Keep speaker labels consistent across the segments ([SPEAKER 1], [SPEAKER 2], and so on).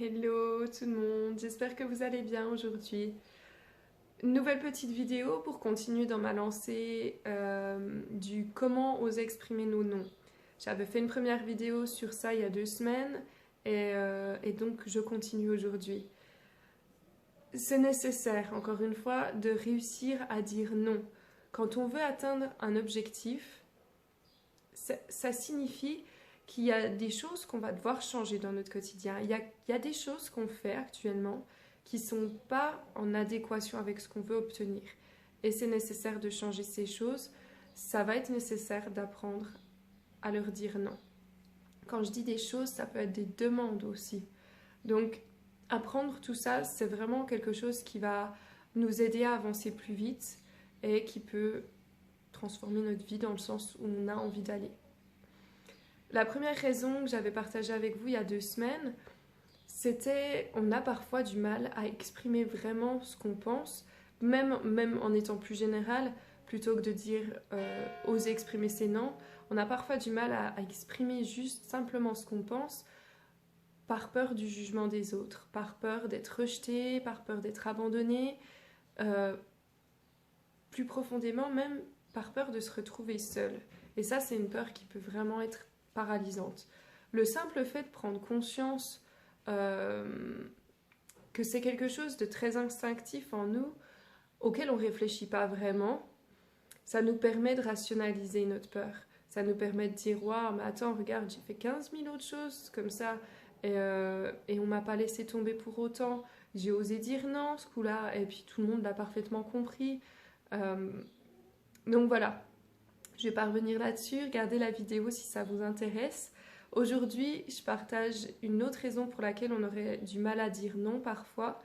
[SPEAKER 1] Hello tout le monde, j'espère que vous allez bien aujourd'hui. Nouvelle petite vidéo pour continuer dans ma lancée du comment oser exprimer nos noms. J'avais fait une première vidéo sur ça il y a 2 semaines et donc je continue aujourd'hui. C'est nécessaire, encore une fois, de réussir à dire non. Quand on veut atteindre un objectif, ça signifie qu'il y a des choses qu'on va devoir changer dans notre quotidien. Il y a des choses qu'on fait actuellement qui ne sont pas en adéquation avec ce qu'on veut obtenir. Et c'est nécessaire de changer ces choses. Ça va être nécessaire d'apprendre à leur dire non. Quand je dis des choses, ça peut être des demandes aussi. Donc, apprendre tout ça, c'est vraiment quelque chose qui va nous aider à avancer plus vite et qui peut transformer notre vie dans le sens où on a envie d'aller. La première raison que j'avais partagée avec vous il y a 2 semaines, c'était on a parfois du mal à exprimer vraiment ce qu'on pense, même en étant plus général, plutôt que de dire oser exprimer ses non, on a parfois du mal à exprimer juste simplement ce qu'on pense par peur du jugement des autres, par peur d'être rejeté, par peur d'être abandonné, plus profondément même par peur de se retrouver seul. Et ça, c'est une peur qui peut vraiment être paralysante. Le simple fait de prendre conscience que c'est quelque chose de très instinctif en nous, auquel on ne réfléchit pas vraiment, ça nous permet de rationaliser notre peur. Ça nous permet de dire « Waouh, mais attends, regarde, j'ai fait 15 000 autres choses comme ça et on ne m'a pas laissé tomber pour autant. J'ai osé dire non ce coup-là et puis tout le monde l'a parfaitement compris. » Donc voilà, je vais pas revenir là-dessus, regardez la vidéo si ça vous intéresse. Aujourd'hui, je partage une autre raison pour laquelle on aurait du mal à dire non parfois.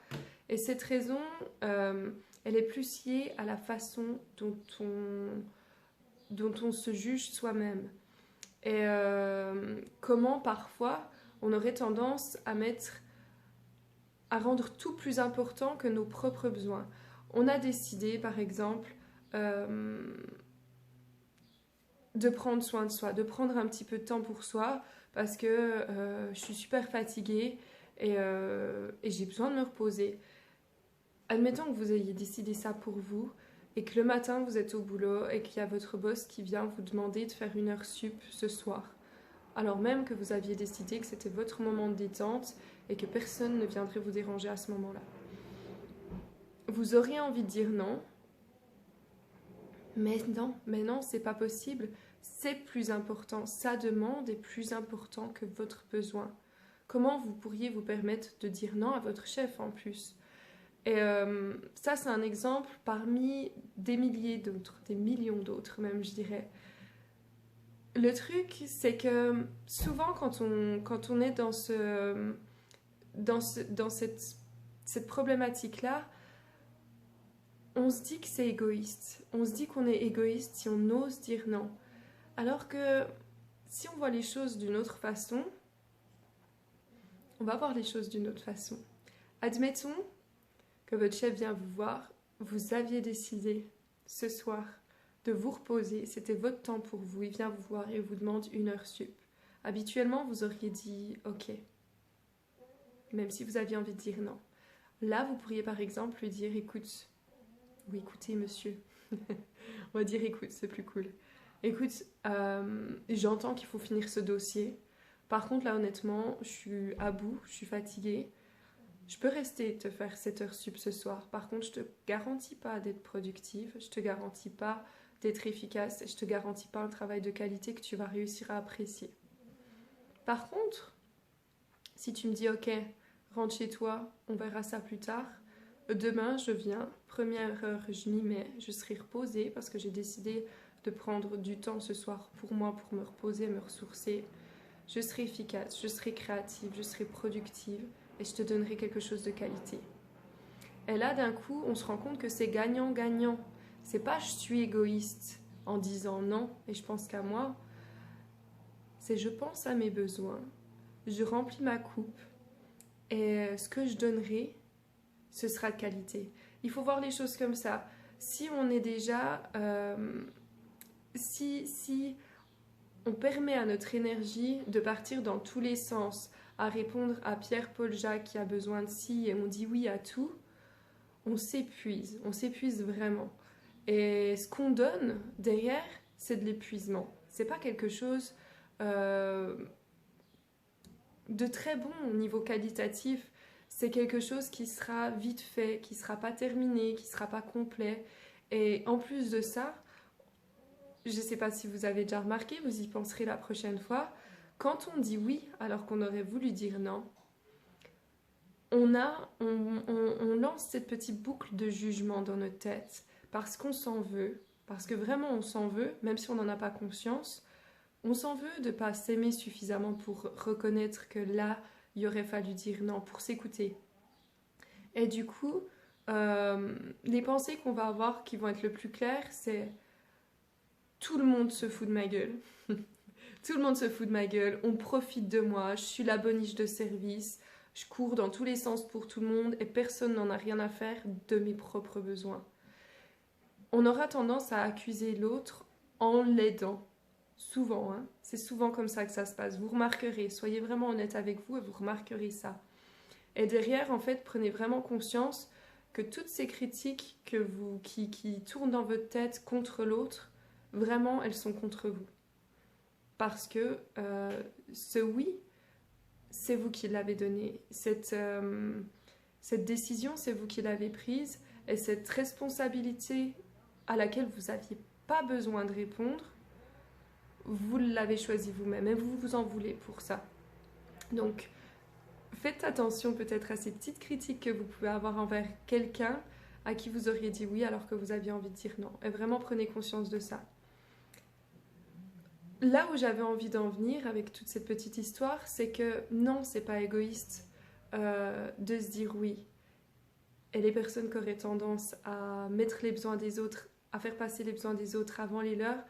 [SPEAKER 1] Et cette raison, elle est plus liée à la façon dont on se juge soi-même. Et comment parfois on aurait tendance à rendre tout plus important que nos propres besoins. On a décidé, par exemple, de prendre soin de soi, de prendre un petit peu de temps pour soi parce que je suis super fatiguée et j'ai besoin de me reposer. Admettons que vous ayez décidé ça pour vous et que le matin vous êtes au boulot et qu'il y a votre boss qui vient vous demander de faire une heure sup ce soir. Alors même que vous aviez décidé que c'était votre moment de détente et que personne ne viendrait vous déranger à ce moment-là. Vous auriez envie de dire non, mais non, c'est pas possible. C'est plus important, sa demande est plus important que votre besoin. Comment vous pourriez vous permettre de dire non à votre chef en plus? Et ça, c'est un exemple parmi des milliers d'autres, des millions d'autres même, je dirais. Le truc, c'est que souvent, quand on est dans cette problématique-là, on se dit que c'est égoïste. On se dit qu'on est égoïste si on ose dire non. Alors que si on voit les choses d'une autre façon, on va voir les choses d'une autre façon. Admettons que votre chef vient vous voir, vous aviez décidé ce soir de vous reposer, c'était votre temps pour vous, il vient vous voir et vous demande une heure sup. Habituellement, vous auriez dit ok, même si vous aviez envie de dire non. Là, vous pourriez par exemple lui dire écoute, ou écoutez monsieur, on va dire écoute, c'est plus cool. Écoute, j'entends qu'il faut finir ce dossier. Par contre, là, honnêtement, je suis à bout, je suis fatiguée. Je peux rester te faire 7 heures sup ce soir. Par contre, je te garantis pas d'être productive, je te garantis pas d'être efficace, je te garantis pas un travail de qualité que tu vas réussir à apprécier. Par contre, si tu me dis ok, rentre chez toi, on verra ça plus tard. Demain, je viens, première heure, je m'y mets, je serai reposée parce que j'ai décidé de prendre du temps ce soir pour moi, pour me reposer, me ressourcer. Je serai efficace, je serai créative, je serai productive et je te donnerai quelque chose de qualité. Et là, d'un coup, on se rend compte que c'est gagnant-gagnant. C'est pas je suis égoïste en disant non et je pense qu'à moi. C'est je pense à mes besoins, je remplis ma coupe et ce que je donnerai, ce sera de qualité. Il faut voir les choses comme ça. Si on est déjà... si on permet à notre énergie de partir dans tous les sens, à répondre à Pierre, Paul, Jacques qui a besoin de ci, et on dit oui à tout, on s'épuise vraiment. Et ce qu'on donne derrière, c'est de l'épuisement. C'est pas quelque chose de très bon au niveau qualitatif. C'est quelque chose qui sera vite fait, qui sera pas terminé, qui sera pas complet. Et en plus de ça, je sais pas si vous avez déjà remarqué, vous y penserez la prochaine fois, quand on dit oui alors qu'on aurait voulu dire non, on lance cette petite boucle de jugement dans notre tête parce qu'on s'en veut, parce que vraiment on s'en veut, même si on n'en a pas conscience, on s'en veut de ne pas s'aimer suffisamment pour reconnaître que là, il aurait fallu dire non, pour s'écouter. Et du coup, les pensées qu'on va avoir qui vont être le plus claires, c'est tout le monde se fout de ma gueule. Tout le monde se fout de ma gueule, on profite de moi, je suis la boniche de service, je cours dans tous les sens pour tout le monde et personne n'en a rien à faire de mes propres besoins. On aura tendance à accuser l'autre en l'aidant. Souvent, hein. C'est souvent comme ça que ça se passe. Vous remarquerez, soyez vraiment honnête avec vous et vous remarquerez ça. Et derrière, en fait, prenez vraiment conscience que toutes ces critiques qui tournent dans votre tête contre l'autre, vraiment, elles sont contre vous. Parce que ce oui, c'est vous qui l'avez donné. Cette décision, c'est vous qui l'avez prise. Et cette responsabilité à laquelle vous n'aviez pas besoin de répondre, vous l'avez choisie vous-même et vous vous en voulez pour ça. Donc, faites attention peut-être à ces petites critiques que vous pouvez avoir envers quelqu'un à qui vous auriez dit oui alors que vous aviez envie de dire non. Et vraiment, prenez conscience de ça. Là où j'avais envie d'en venir avec toute cette petite histoire, c'est que non, c'est pas égoïste de se dire oui. Et les personnes qui auraient tendance à mettre les besoins des autres, à faire passer les besoins des autres avant les leurs,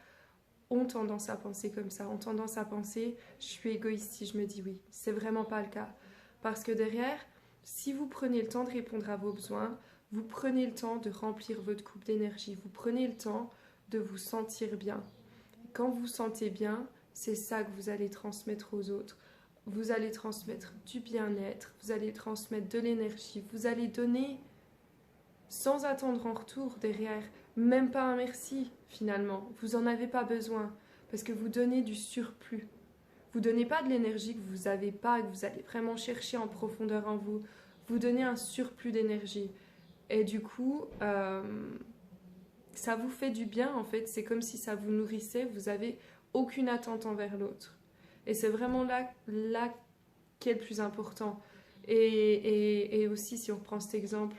[SPEAKER 1] ont tendance à penser comme ça, ont tendance à penser je suis égoïste si je me dis oui. C'est vraiment pas le cas. Parce que derrière, si vous prenez le temps de répondre à vos besoins, vous prenez le temps de remplir votre coupe d'énergie, vous prenez le temps de vous sentir bien. Quand vous vous sentez bien, c'est ça que vous allez transmettre aux autres. Vous allez transmettre du bien-être, vous allez transmettre de l'énergie, vous allez donner sans attendre en retour derrière, même pas un merci finalement. Vous n'en avez pas besoin parce que vous donnez du surplus. Vous donnez pas de l'énergie que vous n'avez pas, que vous allez vraiment chercher en profondeur en vous. Vous donnez un surplus d'énergie. Et du coup, ça vous fait du bien en fait, c'est comme si ça vous nourrissait, vous n'avez aucune attente envers l'autre. Et c'est vraiment là qu'est le plus important. Et aussi, si on reprend cet exemple,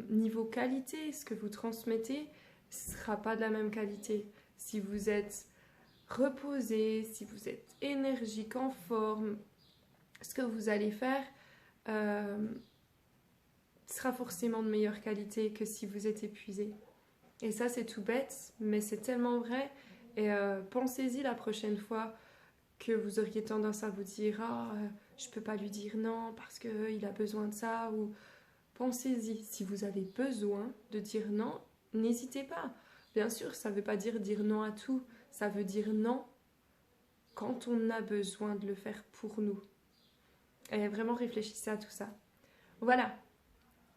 [SPEAKER 1] niveau qualité, ce que vous transmettez ne sera pas de la même qualité. Si vous êtes reposé, si vous êtes énergique, en forme, ce que vous allez faire sera forcément de meilleure qualité que si vous êtes épuisé. Et ça, c'est tout bête, mais c'est tellement vrai. Et pensez-y la prochaine fois que vous auriez tendance à vous dire « Ah, je peux pas lui dire non parce qu'il a besoin de ça » ou pensez-y. Si vous avez besoin de dire non, n'hésitez pas. Bien sûr, ça ne veut pas dire non à tout. Ça veut dire non quand on a besoin de le faire pour nous. Et vraiment réfléchissez à tout ça. Voilà.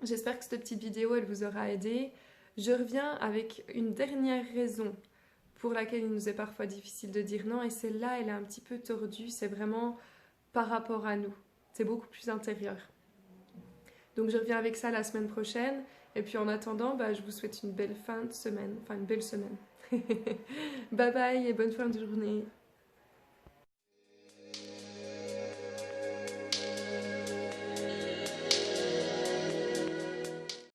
[SPEAKER 1] J'espère que cette petite vidéo, elle vous aura aidé. Je reviens avec une dernière raison pour laquelle il nous est parfois difficile de dire non, et celle-là, elle est un petit peu tordue, c'est vraiment par rapport à nous. C'est beaucoup plus intérieur. Donc je reviens avec ça la semaine prochaine, et puis en attendant, je vous souhaite une belle fin de semaine, enfin une belle semaine. Bye bye et bonne fin de journée.